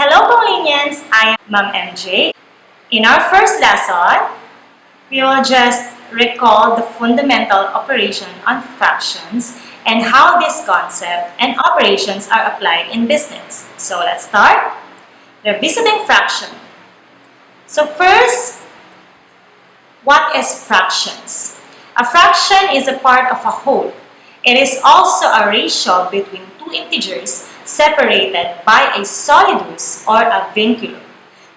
Hello Paulinians, I am Ma'am MJ. In our first lesson, we will just recall the fundamental operation on fractions and how this concept and operations are applied in business. So let's start. Revisiting fraction. So first, what is fractions? A fraction is a part of a whole. It is also a ratio between two integers separated by a solidus or a vinculum.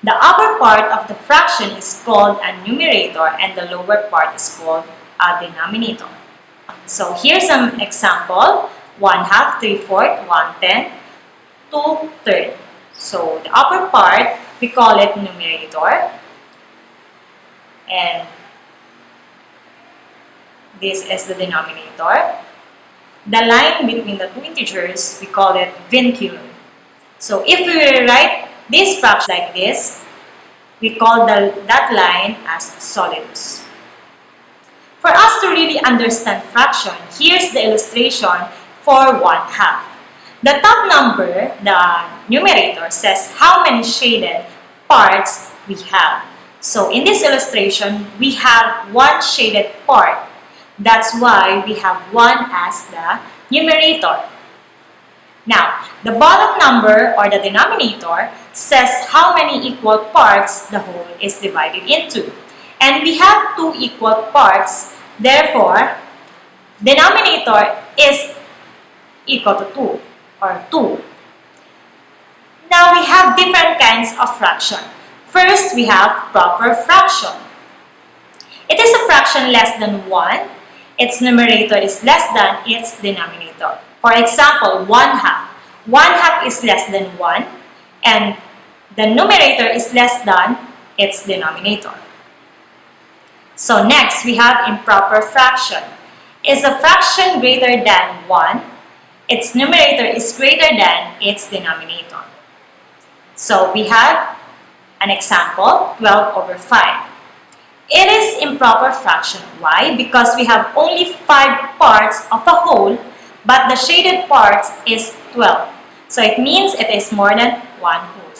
The upper part of the fraction is called a numerator and the lower part is called a denominator. So here's some example: 1/2, 3/4, 1/10, 2/3. So the upper part, we call it numerator, and this is the denominator. The line between the two integers, we call it vinculum. So if we rewrite this fraction like this, we call that line as solidus. For us to really understand fraction, here's the illustration for 1/2. The top number, the numerator, says how many shaded parts we have. So in this illustration, we have one shaded part. That's why we have 1 as the numerator. Now, the bottom number or the denominator says how many equal parts the whole is divided into. And we have 2 equal parts, therefore, denominator is equal to 2 or 2. Now, we have different kinds of fraction. First, we have proper fraction. It is a fraction less than 1. Its numerator is less than its denominator. For example, 1/2. 1/2 is less than 1 and the numerator is less than its denominator. So next, we have improper fraction. Is a fraction greater than 1? Its numerator is greater than its denominator. So we have an example, 12/5. It is improper fraction. Why? Because we have only 5 parts of a whole, but the shaded parts is 12. So it means it is more than 1 whole.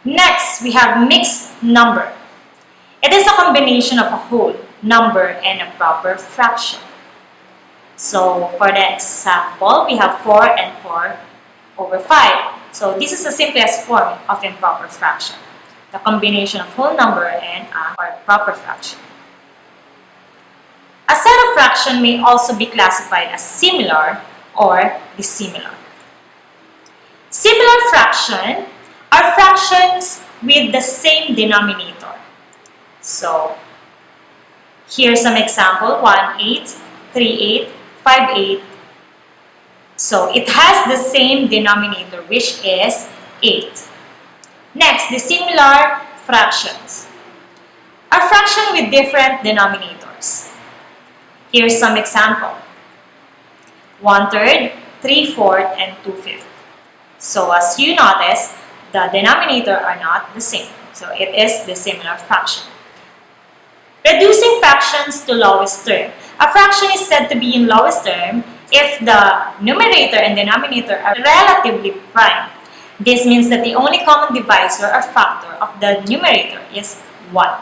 Next, we have mixed number. It is a combination of a whole number and a proper fraction. So for the example, we have 4 and 4/5. So this is the simplest form of improper fraction. The combination of whole number and a proper fraction. A set of fraction may also be classified as similar or dissimilar. Similar fraction are fractions with the same denominator. So here's some example: 1/8, 3/8, 5/8. So it has the same denominator, which is 8. Next, dissimilar fractions are fraction with different denominators. Here's some example: 1/3, 3/4, and 2/5. So as you notice, the denominator are not the same. So it is dissimilar fraction. Reducing fractions to lowest term. A fraction is said to be in lowest term if the numerator and denominator are relatively prime. This means that the only common divisor or factor of the numerator is 1.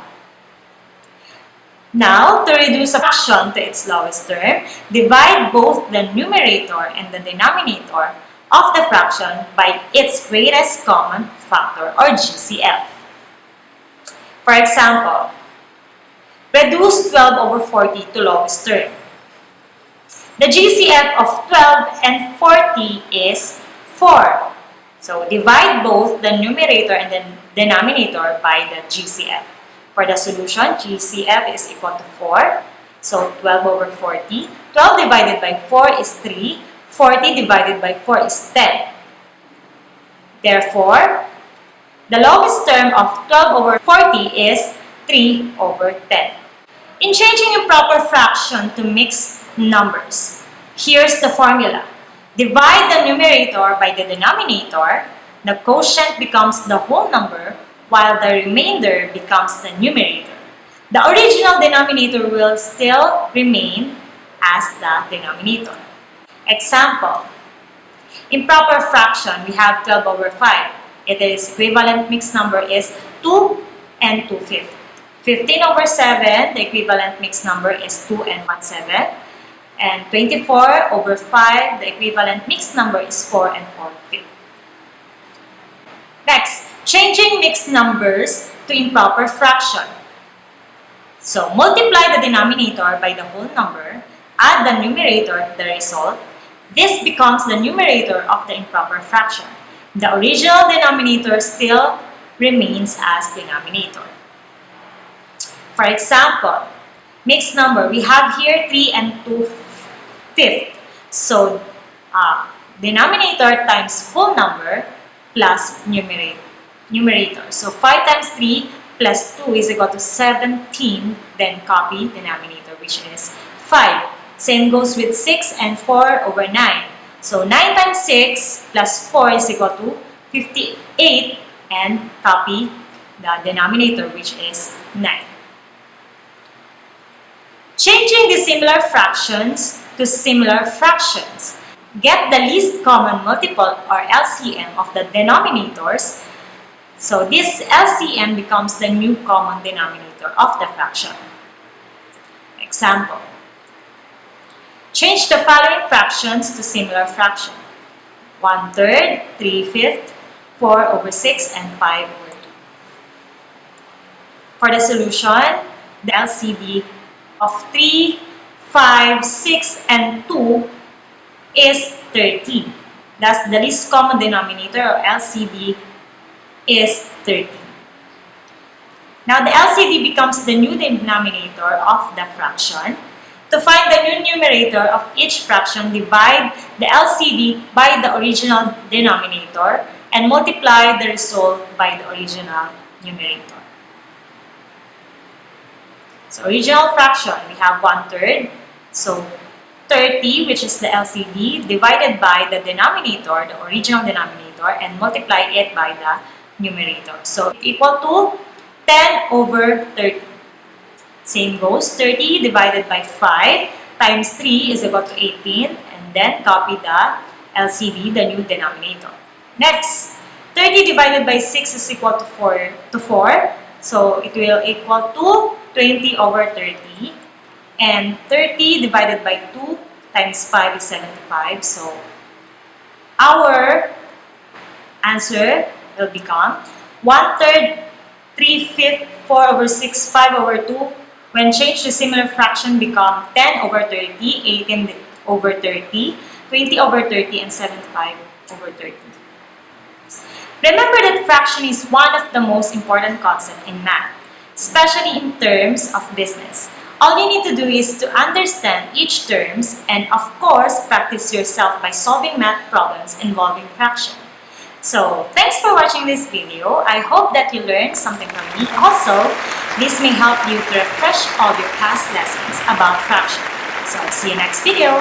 Now, to reduce a fraction to its lowest term, divide both the numerator and the denominator of the fraction by its greatest common factor or GCF. For example, reduce 12/40 to lowest term. The GCF of 12 and 40 is 4. So divide both the numerator and the denominator by the GCF. For the solution, GCF is equal to 4. So 12/40. 12 divided by 4 is 3. 40 divided by 4 is 10. Therefore, the lowest term of 12/40 is 3/10. In changing improper fraction to mixed numbers, here's the formula. Divide the numerator by the denominator, the quotient becomes the whole number, while the remainder becomes the numerator. The original denominator will still remain as the denominator. Example: Improper fraction, we have 12 over 5. It is equivalent mixed number is 2 and 2/5. 15 over 7, the equivalent mixed number is 2 and 1/7. And 24 over 5, the equivalent mixed number is 4 and 4/5. Next, changing mixed numbers to improper fraction. So, multiply the denominator by the whole number, add the numerator to the result. This becomes the numerator of the improper fraction. The original denominator still remains as denominator. For example, mixed number, we have here 3 and 2/5. So, denominator times whole number plus numerator. So, 5 times 3 plus 2 is equal to 17. Then copy denominator, which is 5. Same goes with 6 and 4 over 9. So, 9 times 6 plus 4 is equal to 58. And copy the denominator, which is 9. Changing the similar fractions to similar fractions. Get the least common multiple or LCM of the denominators. So this LCM becomes the new common denominator of the fraction. Example. Change the following fractions to similar fraction. 1/3, 3/5, 4 over 6, and 5 over 2. For the solution, the LCD of 3, 5, 6, and 2 is 30. Thus, the least common denominator or LCD is 30. Now, the LCD becomes the new denominator of the fraction. To find the new numerator of each fraction, divide the LCD by the original denominator and multiply the result by the original numerator. So, original fraction, we have 1/3. So, 30, which is the LCD, divided by the denominator, the original denominator, and multiply it by the numerator. So, equal to 10 over 30. Same goes, 30 divided by 5 times 3 is equal to 18, and then copy the LCD, the new denominator. Next, 30 divided by 6 is equal to 4. So, it will equal to 20 over 30. And 30 divided by 2 times 5 is 75. So, our answer will become 1/3, 3/5, 4 over 6, 5 over 2. When changed to similar fraction, become 10 over 30, 18 over 30, 20 over 30, and 75 over 30. Remember that fraction is one of the most important concepts in math, especially in terms of business. All you need to do is to understand each terms and, of course, practice yourself by solving math problems involving fraction. So, thanks for watching this video. I hope that you learned something from me. Also, this may help you to refresh all your past lessons about fraction. So, see you next video.